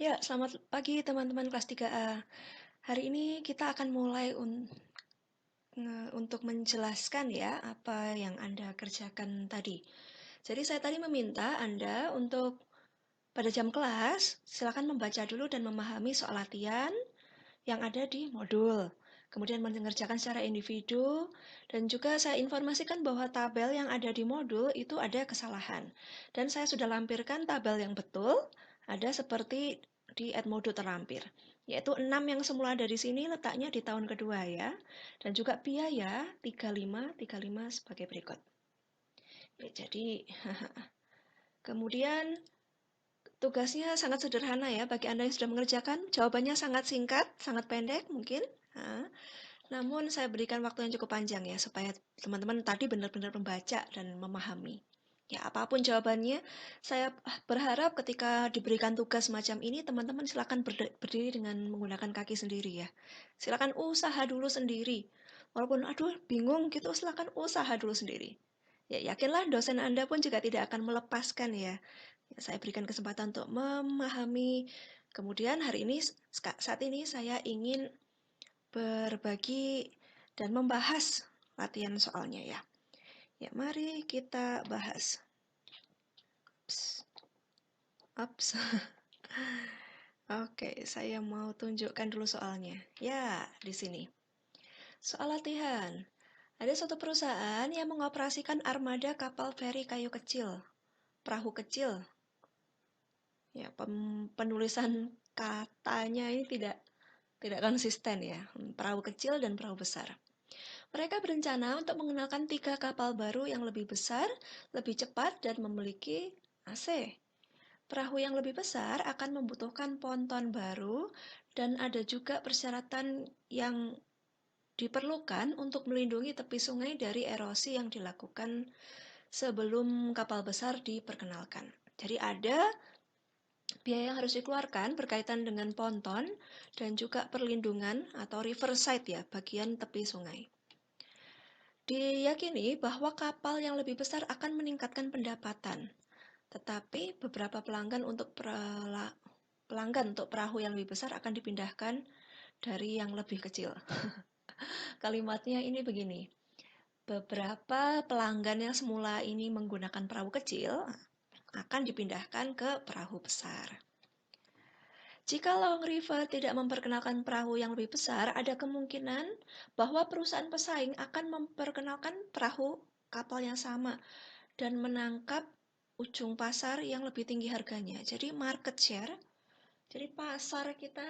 Ya, selamat pagi teman-teman kelas 3A. Hari ini kita akan mulai untuk menjelaskan ya apa yang Anda kerjakan tadi. Jadi saya tadi meminta Anda untuk pada jam kelas silakan membaca dulu dan memahami soal latihan yang ada di modul. Kemudian mengerjakan secara individu dan juga saya informasikan bahwa tabel yang ada di modul itu ada kesalahan. Dan saya sudah lampirkan tabel yang betul, ada seperti di Edmodo terlampir, yaitu 6 yang semula ada di sini letaknya di tahun kedua ya. Dan juga biaya 35 sebagai berikut. Ya, jadi kemudian tugasnya sangat sederhana ya bagi Anda yang sudah mengerjakan. Jawabannya sangat singkat, sangat pendek mungkin. Nah, namun saya berikan waktu yang cukup panjang ya supaya teman-teman tadi benar-benar membaca dan memahami. Ya, apapun jawabannya, saya berharap ketika diberikan tugas semacam ini, teman-teman silakan berdiri dengan menggunakan kaki sendiri ya. Silakan usaha dulu sendiri. Walaupun aduh bingung gitu, silakan usaha dulu sendiri. Ya, yakinlah dosen Anda pun juga tidak akan melepaskan ya. Ya, saya berikan kesempatan untuk memahami. Kemudian hari ini saat ini saya ingin berbagi dan membahas latihan soalnya ya. Ya, mari kita bahas. Ups, ups. Oke, saya mau tunjukkan dulu soalnya. Ya, di sini. Soal latihan. Ada suatu perusahaan yang mengoperasikan armada kapal feri kayu kecil, perahu kecil. Ya, penulisan katanya ini tidak konsisten ya. Perahu kecil dan perahu besar. Mereka berencana untuk mengenalkan 3 kapal baru yang lebih besar, lebih cepat, dan memiliki AC. Perahu yang lebih besar akan membutuhkan ponton baru dan ada juga persyaratan yang diperlukan untuk melindungi tepi sungai dari erosi yang dilakukan sebelum kapal besar diperkenalkan. Jadi ada biaya yang harus dikeluarkan berkaitan dengan ponton dan juga perlindungan atau riverside ya, bagian tepi sungai. Diyakini bahwa kapal yang lebih besar akan meningkatkan pendapatan, tetapi beberapa pelanggan untuk perahu yang lebih besar akan dipindahkan dari yang lebih kecil. Kalimatnya ini begini, beberapa pelanggan yang semula ini menggunakan perahu kecil akan dipindahkan ke perahu besar. Jika Long River tidak memperkenalkan perahu yang lebih besar, ada kemungkinan bahwa perusahaan pesaing akan memperkenalkan perahu kapal yang sama dan menangkap ujung pasar yang lebih tinggi harganya. Jadi market share, jadi pasar kita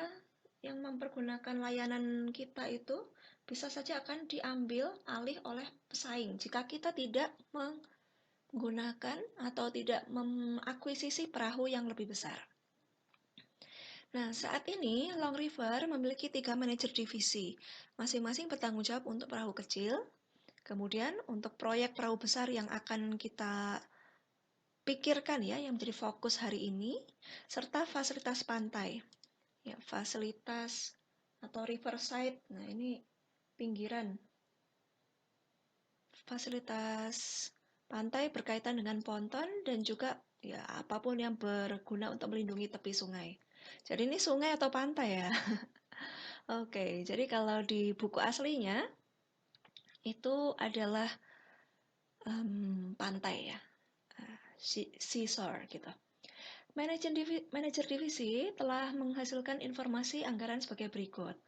yang mempergunakan layanan kita itu bisa saja akan diambil alih oleh pesaing jika kita tidak menggunakan atau tidak mengakuisisi perahu yang lebih besar. Nah, saat ini Long River memiliki 3 manajer divisi, masing-masing bertanggung jawab untuk perahu kecil, kemudian untuk proyek perahu besar yang akan kita pikirkan ya, yang menjadi fokus hari ini, serta fasilitas pantai. Ya, fasilitas atau riverside. Nah, ini pinggiran. Fasilitas pantai berkaitan dengan ponton dan juga ya apapun yang berguna untuk melindungi tepi sungai. Jadi ini sungai atau pantai ya? Oke, jadi kalau di buku aslinya itu adalah pantai ya, seashore gitu. Manajer divisi telah menghasilkan informasi anggaran sebagai berikut.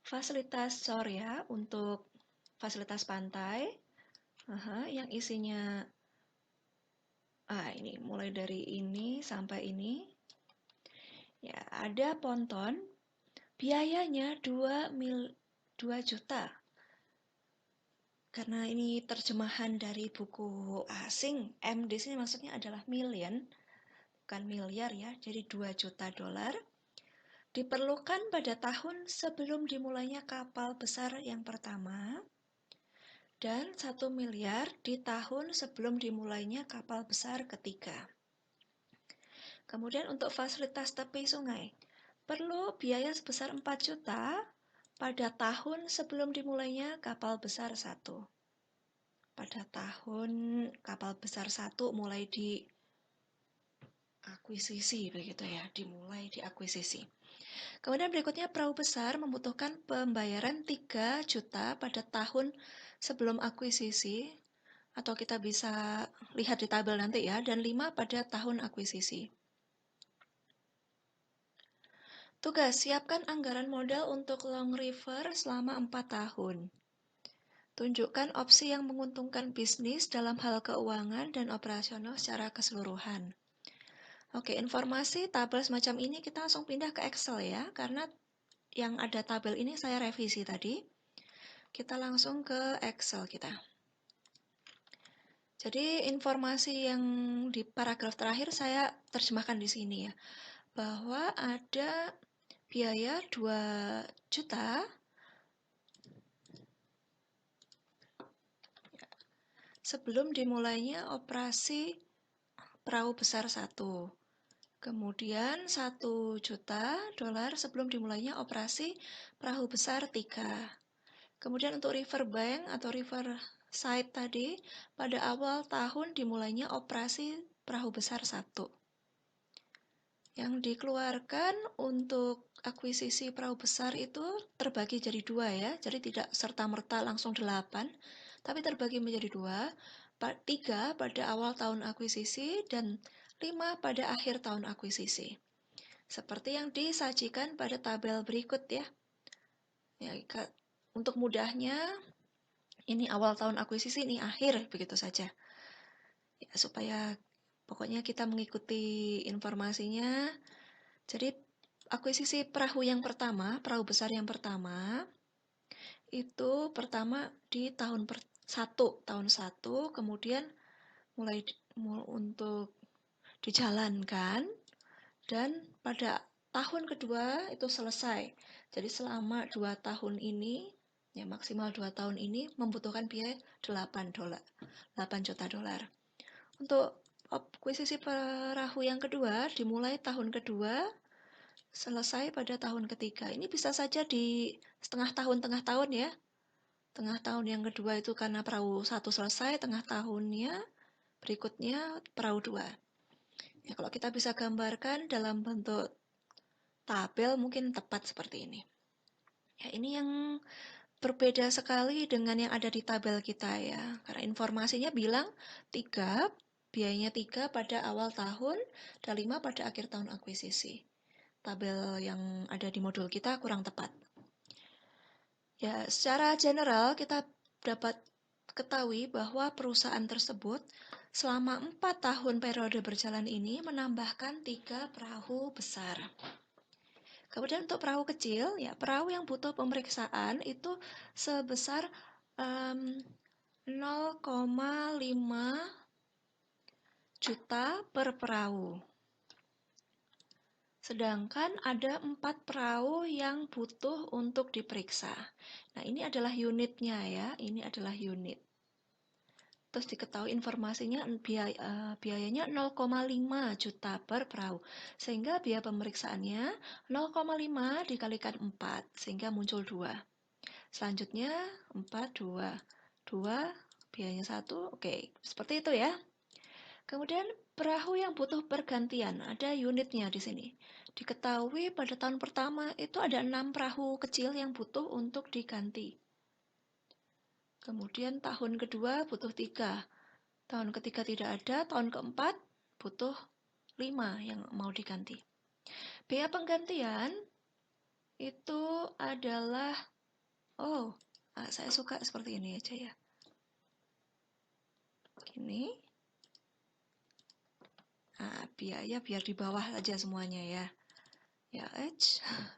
Fasilitas shore ya untuk fasilitas pantai, yang isinya ini mulai dari ini sampai ini. Ya, ada ponton, biayanya 2 juta. Karena ini terjemahan dari buku asing, M di sini maksudnya adalah million, bukan miliar ya, jadi 2 juta dolar. Diperlukan pada tahun sebelum dimulainya kapal besar yang pertama, dan 1 miliar di tahun sebelum dimulainya kapal besar ketiga. Kemudian untuk fasilitas tepi sungai, perlu biaya sebesar 4 juta pada tahun sebelum dimulainya kapal besar 1. Pada tahun kapal besar 1 mulai akuisisi begitu ya, dimulai di akuisisi. Kemudian berikutnya perahu besar membutuhkan pembayaran 3 juta pada tahun sebelum akuisisi, atau kita bisa lihat di tabel nanti ya, dan 5 pada tahun akuisisi. Tugas, siapkan anggaran modal untuk Long River selama 4 tahun. Tunjukkan opsi yang menguntungkan bisnis dalam hal keuangan dan operasional secara keseluruhan. Oke, informasi tabel semacam ini kita langsung pindah ke Excel ya, karena yang ada tabel ini saya revisi tadi. Kita langsung ke Excel kita. Jadi informasi yang di paragraf terakhir saya terjemahkan di sini ya, bahwa ada biaya 2 juta sebelum dimulainya operasi perahu besar 1. Kemudian 1 juta dolar sebelum dimulainya operasi perahu besar 3. Kemudian untuk riverbank atau riverside tadi, pada awal tahun dimulainya operasi perahu besar 1. Yang dikeluarkan untuk akuisisi perahu besar itu terbagi jadi 2 ya, jadi tidak serta-merta langsung 8, tapi terbagi menjadi 2, 3 pada awal tahun akuisisi dan 5 pada akhir tahun akuisisi. Seperti yang disajikan pada tabel berikut ya. Untuk mudahnya, ini awal tahun akuisisi, ini akhir, begitu saja. Ya, supaya pokoknya kita mengikuti informasinya. Jadi akuisisi perahu yang pertama, perahu besar yang pertama, itu pertama di tahun 1, kemudian mulai untuk dijalankan, dan pada tahun kedua itu selesai. Jadi selama 2 tahun ini, ya maksimal 2 tahun ini membutuhkan biaya 8 juta dolar. Untuk akuisisi perahu yang kedua dimulai tahun kedua, selesai pada tahun ketiga. Ini bisa saja di tengah tahun ya. Tengah tahun yang kedua itu karena perahu 1 selesai, tengah tahunnya berikutnya perahu 2. Ya, kalau kita bisa gambarkan dalam bentuk tabel mungkin tepat seperti ini. Ya, ini yang berbeda sekali dengan yang ada di tabel kita ya. Karena informasinya bilang 3, biayanya 3 pada awal tahun dan 5 pada akhir tahun akuisisi. Tabel yang ada di modul kita kurang tepat. Ya, secara general kita dapat ketahui bahwa perusahaan tersebut selama 4 tahun periode berjalan ini menambahkan 3 perahu besar. Kemudian untuk perahu kecil, ya perahu yang butuh pemeriksaan itu sebesar 0,5 juta per perahu. Sedangkan ada 4 perahu yang butuh untuk diperiksa. Nah, ini adalah unitnya ya, ini adalah unit. Terus diketahui informasinya biayanya 0,5 juta per perahu. Sehingga biaya pemeriksaannya 0,5 dikalikan 4, sehingga muncul 2. Selanjutnya 4, 2. 2, biayanya 1, oke, seperti itu ya. Kemudian perahu yang butuh pergantian, ada unitnya di sini. Diketahui pada tahun pertama itu ada 6 perahu kecil yang butuh untuk diganti. Kemudian tahun kedua butuh 3. Tahun ketiga tidak ada, tahun keempat butuh 5 yang mau diganti. Biaya penggantian itu adalah, saya suka seperti ini aja ya. Gini. Nah, biaya biar di bawah saja semuanya ya. Ya,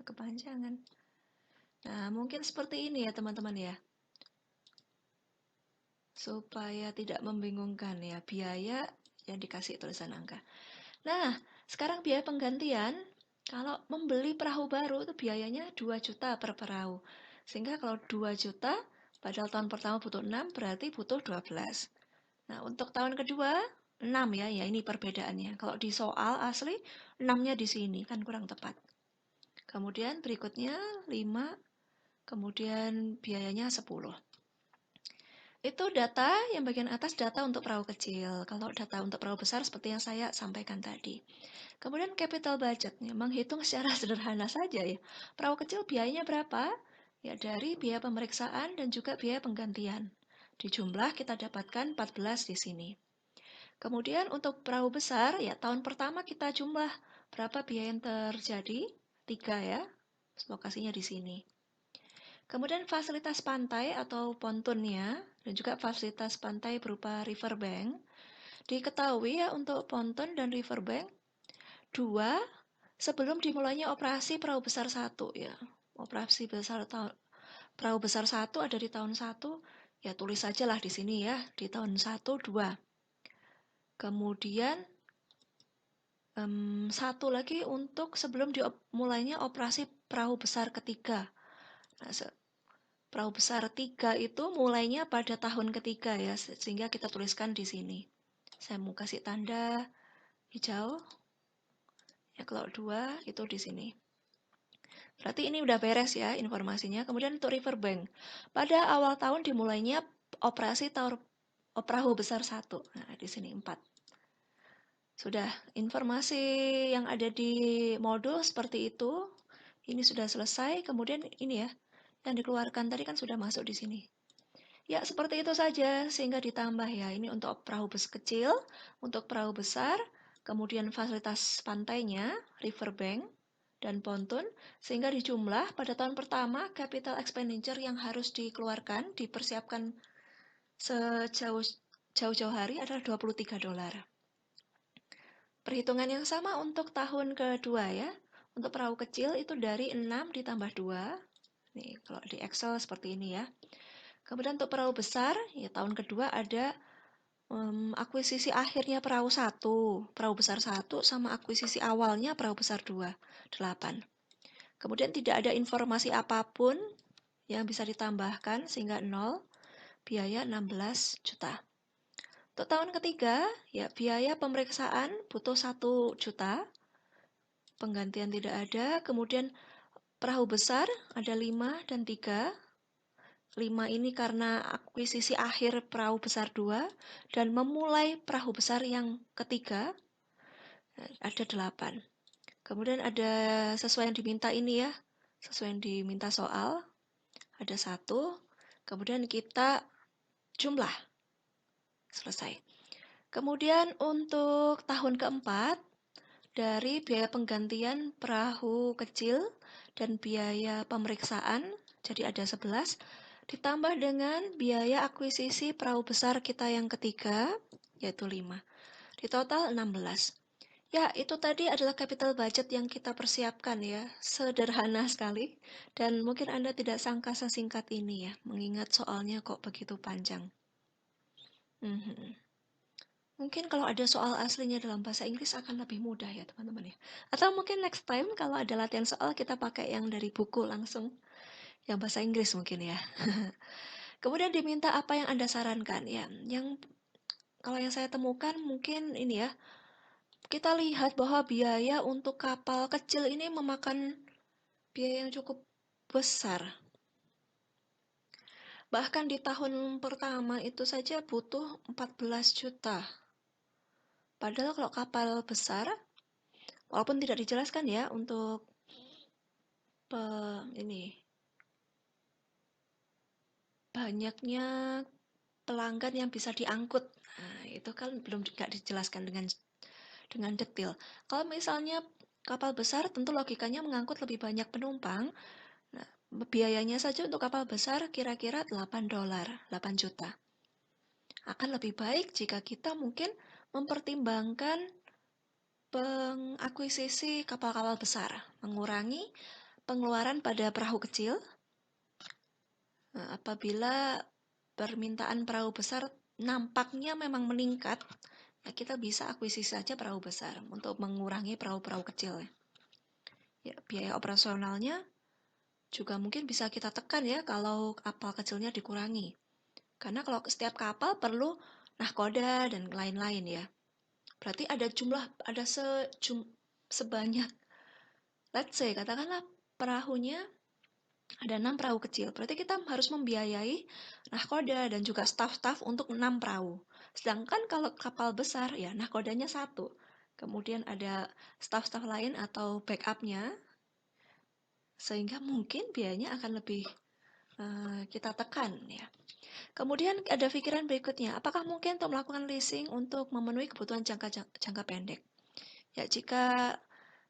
kepanjangan. Nah, mungkin seperti ini ya teman-teman ya. Supaya tidak membingungkan ya, biaya yang dikasih tulisan angka. Nah, sekarang biaya penggantian, kalau membeli perahu baru itu biayanya 2 juta per perahu. Sehingga kalau 2 juta, padahal tahun pertama butuh 6, berarti butuh 12. Nah, untuk tahun kedua, 6 ya, ini perbedaannya. Kalau di soal asli, 6-nya di sini, kan kurang tepat. Kemudian berikutnya 5, kemudian biayanya 10. Itu data yang bagian atas data untuk perahu kecil. Kalau data untuk perahu besar seperti yang saya sampaikan tadi. Kemudian capital budgetnya menghitung secara sederhana saja ya. Perahu kecil biayanya berapa? Ya dari biaya pemeriksaan dan juga biaya penggantian. Di jumlah kita dapatkan 14 di sini. Kemudian untuk perahu besar ya tahun pertama kita jumlah berapa biaya yang terjadi? 3 ya. Lokasinya di sini. Kemudian fasilitas pantai atau pontunnya dan juga fasilitas pantai berupa riverbank. Diketahui ya untuk ponton dan riverbank 2 sebelum dimulainya operasi perahu besar 1 ya. Operasi besar perahu besar 1 ada di tahun 1 ya tulis sajalah di sini ya di tahun 1 2. Kemudian satu lagi untuk sebelum dimulainya operasi perahu besar ketiga. Nah, perahu besar 3 itu mulainya pada tahun ketiga ya, sehingga kita tuliskan di sini. Saya mau kasih tanda hijau. Ya kalau 2 itu di sini. Berarti ini udah beres ya informasinya. Kemudian untuk riverbank. Pada awal tahun dimulainya operasi perahu besar 1. Nah, di sini 4. Sudah informasi yang ada di modul seperti itu. Ini sudah selesai. Kemudian ini ya, yang dikeluarkan tadi kan sudah masuk di sini. Ya, seperti itu saja sehingga ditambah ya. Ini untuk perahu kecil, untuk perahu besar, kemudian fasilitas pantainya, riverbank, dan pontun, sehingga dijumlah pada tahun pertama capital expenditure yang harus dikeluarkan, dipersiapkan jauh-jauh hari adalah $23. Perhitungan yang sama untuk tahun kedua ya. Untuk perahu kecil itu dari 6 ditambah 2. Nih, kalau di Excel seperti ini ya. Kemudian untuk perahu besar, ya tahun kedua ada akuisisi akhirnya perahu 1, perahu besar 1 sama akuisisi awalnya perahu besar 2, 8. Kemudian tidak ada informasi apapun yang bisa ditambahkan sehingga 0, biaya 16 juta. Untuk tahun ketiga, ya biaya pemeriksaan butuh 1 juta, penggantian tidak ada, kemudian perahu besar ada 5 dan 3. 5 ini karena akuisisi akhir perahu besar 2 dan memulai perahu besar yang ketiga ada 8. Kemudian ada sesuai yang diminta ini ya, sesuai yang diminta soal ada 1. Kemudian kita jumlah. Selesai. Kemudian untuk tahun keempat, dari biaya penggantian perahu kecil dan biaya pemeriksaan, jadi ada 11, ditambah dengan biaya akuisisi perahu besar kita yang ketiga, yaitu 5. Di total 16. Ya, itu tadi adalah capital budget yang kita persiapkan ya. Sederhana sekali. Dan mungkin Anda tidak sangka sesingkat ini ya, mengingat soalnya kok begitu panjang. Mungkin kalau ada soal aslinya dalam bahasa Inggris akan lebih mudah ya teman-teman ya. Atau mungkin next time kalau ada latihan soal kita pakai yang dari buku langsung. Yang bahasa Inggris mungkin ya. Kemudian diminta apa yang Anda sarankan ya. Yang kalau yang saya temukan mungkin ini ya. Kita lihat bahwa biaya untuk kapal kecil ini memakan biaya yang cukup besar. Bahkan di tahun pertama itu saja butuh 14 juta. Padahal kalau kapal besar, walaupun tidak dijelaskan ya untuk ini banyaknya pelanggan yang bisa diangkut. Nah, itu kan belum tidak dijelaskan dengan detail. Kalau misalnya kapal besar tentu logikanya mengangkut lebih banyak penumpang. Nah, biayanya saja untuk kapal besar kira-kira $8, 8 juta. Akan lebih baik jika kita mungkin mempertimbangkan pengakuisisi kapal-kapal besar, mengurangi pengeluaran pada perahu kecil. Nah, apabila permintaan perahu besar nampaknya memang meningkat, ya kita bisa akuisisi saja perahu besar untuk mengurangi perahu-perahu kecil. Ya, biaya operasionalnya juga mungkin bisa kita tekan ya kalau kapal kecilnya dikurangi. Karena kalau setiap kapal perlu nahkoda dan lain-lain ya. Berarti ada sebanyak, let's say, katakanlah perahunya Ada 6 perahu kecil. Berarti kita harus membiayai nahkoda dan juga staf-staf untuk 6 perahu. Sedangkan kalau kapal besar, ya nahkodanya satu. Kemudian ada staf-staf lain atau backupnya, sehingga mungkin biayanya akan lebih kita tekan ya. Kemudian ada pikiran berikutnya, apakah mungkin untuk melakukan leasing untuk memenuhi kebutuhan jangka pendek? Ya, jika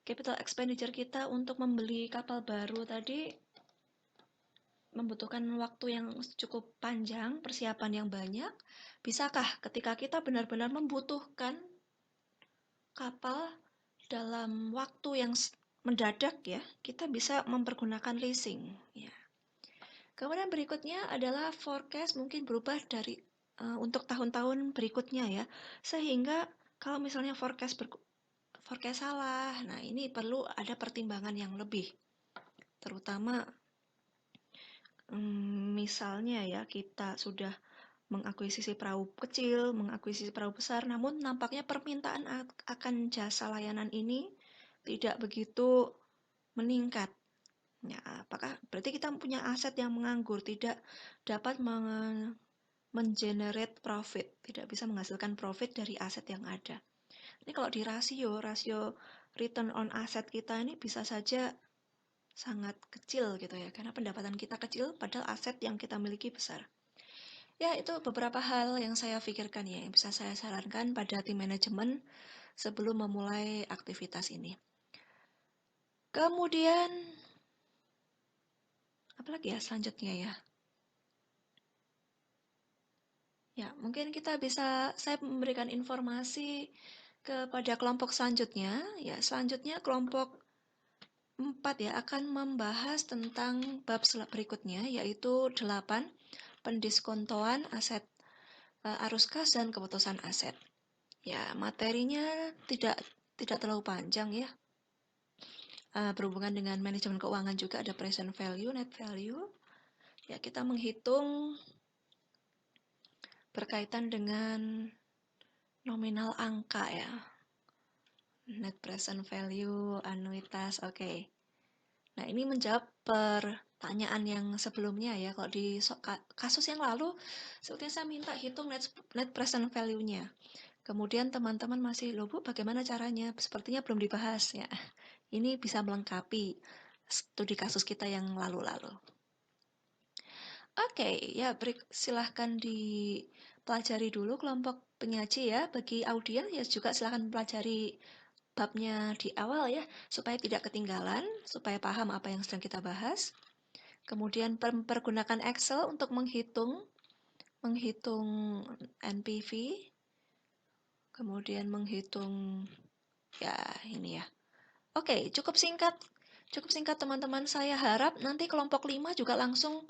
capital expenditure kita untuk membeli kapal baru tadi membutuhkan waktu yang cukup panjang, persiapan yang banyak, bisakah ketika kita benar-benar membutuhkan kapal dalam waktu yang mendadak ya, kita bisa mempergunakan leasing ya. Kemudian berikutnya adalah forecast mungkin berubah dari untuk tahun-tahun berikutnya ya. Sehingga kalau misalnya forecast salah, nah ini perlu ada pertimbangan yang lebih. Terutama misalnya ya kita sudah mengakuisisi perahu kecil, mengakuisisi perahu besar, namun nampaknya permintaan akan jasa layanan ini tidak begitu meningkat. Ya, apakah berarti kita punya aset yang menganggur, tidak dapat mengenerate profit, tidak bisa menghasilkan profit dari aset yang ada. Ini kalau di rasio return on asset kita ini bisa saja sangat kecil gitu ya, karena pendapatan kita kecil padahal aset yang kita miliki besar. Ya, itu beberapa hal yang saya pikirkan ya, yang bisa saya sarankan pada tim manajemen sebelum memulai aktivitas ini. Kemudian, apalagi ya selanjutnya ya? Ya, mungkin saya memberikan informasi kepada kelompok selanjutnya. Ya, selanjutnya kelompok 4 ya akan membahas tentang bab berikutnya, yaitu 8, pendiskontoan aset arus kas dan keputusan aset. Ya, materinya tidak terlalu panjang ya. Berhubungan dengan manajemen keuangan juga ada present value, net value. Ya, kita menghitung berkaitan dengan nominal angka ya. Net present value, anuitas, oke. Nah, ini menjawab pertanyaan yang sebelumnya ya. Kalau di kasus yang lalu, sepertinya saya minta hitung net present value-nya. Kemudian teman-teman masih, loh Bu, bagaimana caranya? Sepertinya belum dibahas ya. Ini bisa melengkapi studi kasus kita yang lalu-lalu. Oke, ya silahkan dipelajari dulu kelompok penyaji ya. Bagi audiens ya juga silahkan pelajari babnya di awal ya, supaya tidak ketinggalan, supaya paham apa yang sedang kita bahas. Kemudian pergunakan Excel untuk menghitung NPV, kemudian menghitung ya ini ya. Oke, cukup singkat teman-teman. Saya harap nanti kelompok 5 juga langsung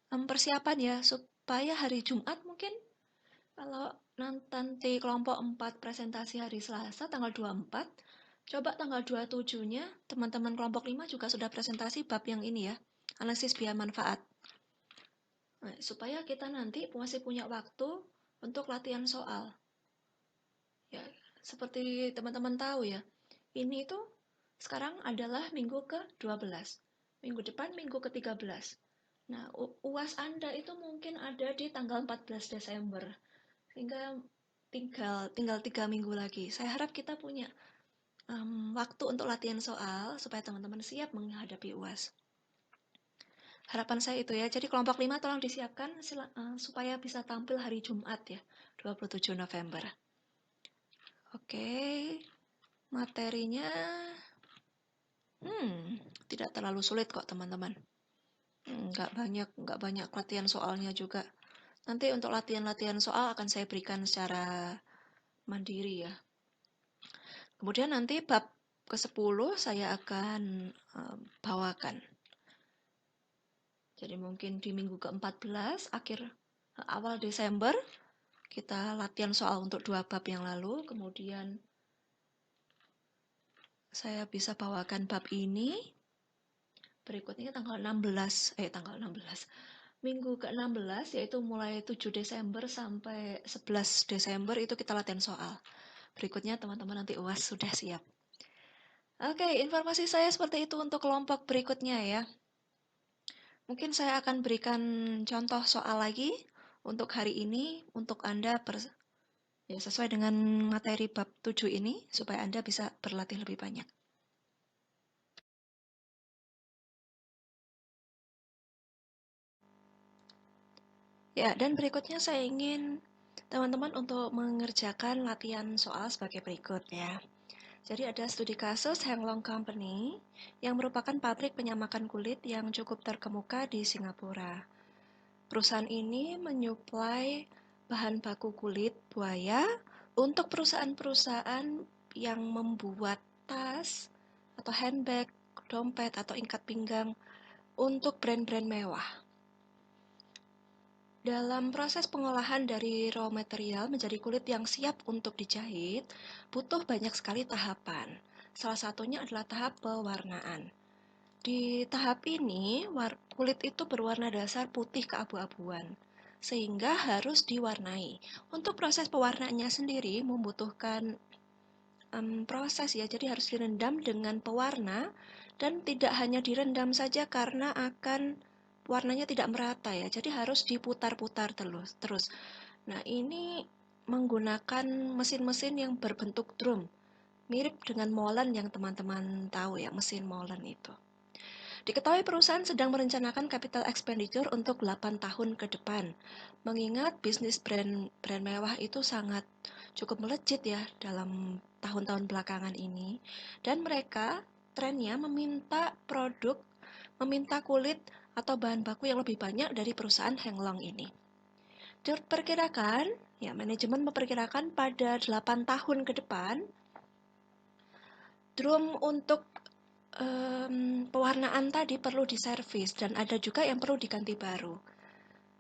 persiapan ya, supaya hari Jumat mungkin kalau nanti kelompok 4 presentasi hari Selasa tanggal 24, coba tanggal 27-nya teman-teman kelompok 5 juga sudah presentasi bab yang ini ya, analisis biaya manfaat. Nah, supaya kita nanti masih punya waktu untuk latihan soal. Ya, seperti teman-teman tahu ya, ini itu sekarang adalah minggu ke-12. Minggu depan minggu ke-13. Nah, UAS Anda itu mungkin ada di tanggal 14 Desember. Sehingga tinggal 3 minggu lagi. Saya harap kita punya waktu untuk latihan soal supaya teman-teman siap menghadapi UAS. Harapan saya itu ya. Jadi kelompok 5 tolong disiapkan supaya bisa tampil hari Jumat ya, 27 November. Oke. Materinya tidak terlalu sulit kok teman-teman. Nggak banyak latihan soalnya juga. Nanti untuk latihan-latihan soal akan saya berikan secara mandiri ya. Kemudian nanti bab ke-10 saya akan bawakan. Jadi mungkin di minggu ke-14 awal Desember kita latihan soal untuk 2 bab yang lalu, kemudian saya bisa bawakan bab ini. Berikutnya tanggal 16. Minggu ke-16 yaitu mulai 7 Desember sampai 11 Desember itu kita latihan soal. Berikutnya teman-teman nanti UAS sudah siap. Oke, informasi saya seperti itu untuk kelompok berikutnya ya. Mungkin saya akan berikan contoh soal lagi untuk hari ini, untuk Anda ya, sesuai dengan materi bab 7 ini, supaya Anda bisa berlatih lebih banyak. Ya, dan berikutnya saya ingin teman-teman untuk mengerjakan latihan soal sebagai berikut ya. Jadi ada studi kasus Henglong Company yang merupakan pabrik penyamakan kulit yang cukup terkemuka di Singapura. Perusahaan ini menyuplai bahan baku kulit buaya untuk perusahaan-perusahaan yang membuat tas atau handbag, dompet atau ikat pinggang untuk brand-brand mewah. Dalam proses pengolahan dari raw material menjadi kulit yang siap untuk dijahit, butuh banyak sekali tahapan. Salah satunya adalah tahap pewarnaan. Di tahap ini, kulit itu berwarna dasar putih keabu-abuan, sehingga harus diwarnai. Untuk proses pewarnaannya sendiri membutuhkan proses ya, jadi harus direndam dengan pewarna dan tidak hanya direndam saja karena akan warnanya tidak merata ya, jadi harus diputar-putar terus. Nah, ini menggunakan mesin-mesin yang berbentuk drum, mirip dengan molen yang teman-teman tahu ya, mesin molen itu. Diketahui perusahaan sedang merencanakan capital expenditure untuk 8 tahun ke depan. Mengingat bisnis brand mewah itu sangat cukup melejit ya dalam tahun-tahun belakangan ini. Dan mereka trennya meminta kulit atau bahan baku yang lebih banyak dari perusahaan Henglong ini. Diperkirakan, ya manajemen memperkirakan pada 8 tahun ke depan, drum untuk pewarnaan tadi perlu diservis dan ada juga yang perlu diganti baru.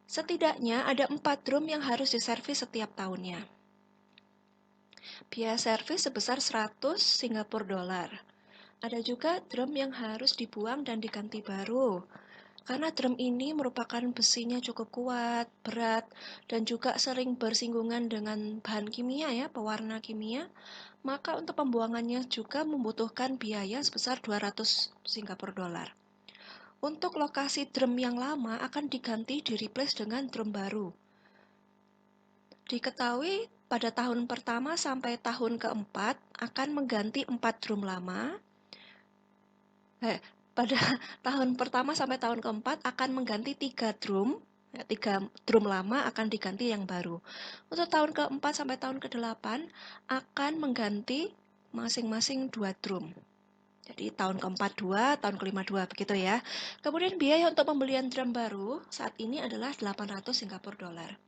Setidaknya ada 4 drum yang harus diservis setiap tahunnya. Biaya servis sebesar 100 Singapura dolar. Ada juga drum yang harus dibuang dan diganti baru. Karena drum ini merupakan besinya cukup kuat, berat, dan juga sering bersinggungan dengan bahan kimia ya, pewarna kimia, maka untuk pembuangannya juga membutuhkan biaya sebesar 200 Singapura dolar. Untuk lokasi drum yang lama akan diganti di-replace dengan drum baru. Diketahui pada tahun pertama sampai tahun keempat akan mengganti 4 drum lama. Pada tahun pertama sampai tahun keempat akan mengganti 3 drum. 3 drum lama akan diganti yang baru. Untuk tahun keempat sampai tahun ke-8 akan mengganti masing-masing 2 drum. Jadi tahun keempat 2, tahun kelima 2, begitu ya. Kemudian biaya untuk pembelian drum baru saat ini adalah 800 Singapura dolar.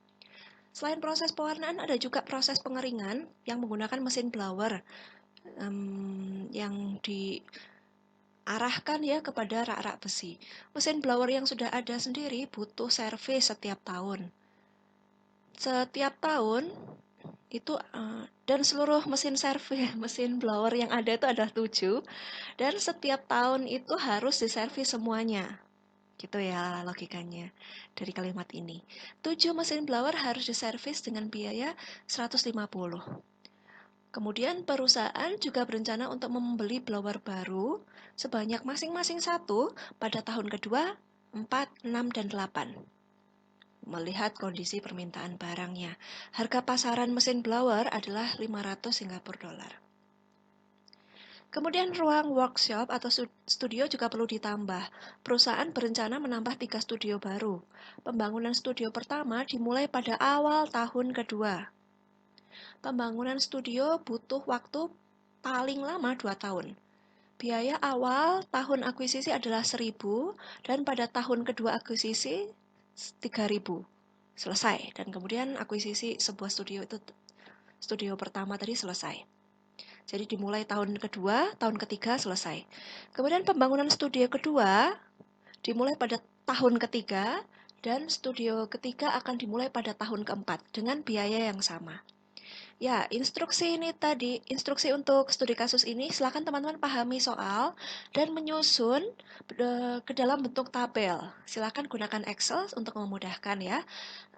Selain proses pewarnaan, ada juga proses pengeringan yang menggunakan mesin blower yang diarahkan ya kepada rak-rak besi. Mesin blower yang sudah ada sendiri butuh servis setiap tahun. Setiap tahun itu dan seluruh mesin servis, mesin blower yang ada itu ada 7 dan setiap tahun itu harus diservis semuanya. Gitu ya logikanya dari kalimat ini. 7 mesin blower harus diservis dengan biaya 150. Kemudian perusahaan juga berencana untuk membeli blower baru sebanyak masing-masing 1 pada tahun kedua, 4, 6, dan 8. Melihat kondisi permintaan barangnya, harga pasaran mesin blower adalah 500 Singapura dolar. Kemudian ruang workshop atau studio juga perlu ditambah. Perusahaan berencana menambah 3 studio baru. Pembangunan studio pertama dimulai pada awal tahun kedua. Pembangunan studio butuh waktu paling lama 2 tahun. Biaya awal tahun akuisisi adalah 1.000 dan pada tahun kedua akuisisi 3.000. Selesai. Dan kemudian akuisisi sebuah studio itu, studio pertama tadi selesai. Jadi dimulai tahun kedua, tahun ketiga selesai. Kemudian pembangunan studio kedua dimulai pada tahun ketiga dan studio ketiga akan dimulai pada tahun keempat dengan biaya yang sama. Ya, instruksi untuk studi kasus ini silakan teman-teman pahami soal dan menyusun ke dalam bentuk tabel. Silakan gunakan Excel untuk memudahkan ya.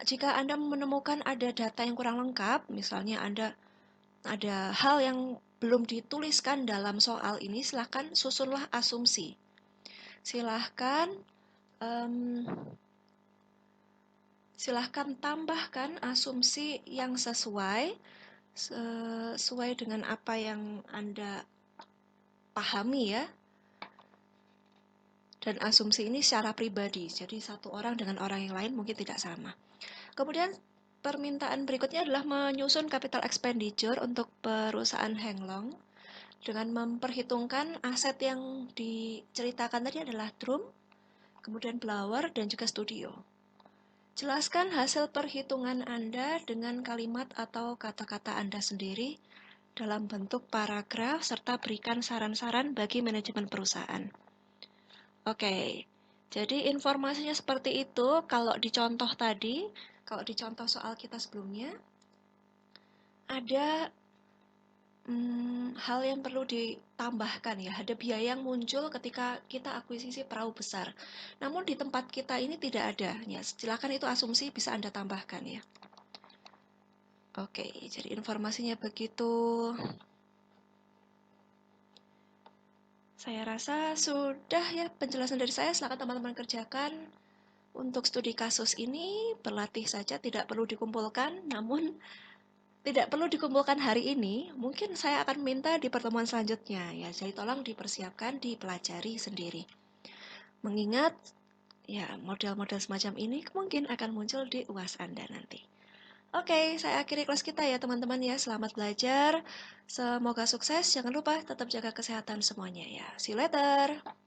Jika Anda menemukan ada data yang kurang lengkap, misalnya ada hal yang belum dituliskan dalam soal ini, silahkan susunlah asumsi. Silahkan Em, Silahkan tambahkan asumsi yang sesuai dengan apa yang Anda pahami ya. Dan asumsi ini secara pribadi, jadi satu orang dengan orang yang lain mungkin tidak sama. Kemudian permintaan berikutnya adalah menyusun capital expenditure untuk perusahaan Heng Long dengan memperhitungkan aset yang diceritakan tadi adalah drum, kemudian blower, dan juga studio. Jelaskan hasil perhitungan Anda dengan kalimat atau kata-kata Anda sendiri dalam bentuk paragraf serta berikan saran-saran bagi manajemen perusahaan. Oke, jadi informasinya seperti itu. Kalau dicontoh tadi, kalau dicontoh soal kita sebelumnya, ada hal yang perlu ditambahkan ya. Ada biaya yang muncul ketika kita akuisisi perahu besar. Namun di tempat kita ini tidak ada. Ya, silakan itu asumsi bisa Anda tambahkan ya. Oke, jadi informasinya begitu. Saya rasa sudah ya penjelasan dari saya. Silakan teman-teman kerjakan. Untuk studi kasus ini berlatih saja, tidak perlu dikumpulkan. Namun tidak perlu dikumpulkan hari ini. Mungkin saya akan minta di pertemuan selanjutnya ya. Jadi tolong dipersiapkan, dipelajari sendiri. Mengingat ya model-model semacam ini mungkin akan muncul di UAS Anda nanti. Oke, saya akhiri kelas kita ya teman-teman ya. Selamat belajar. Semoga sukses. Jangan lupa tetap jaga kesehatan semuanya ya. See you later.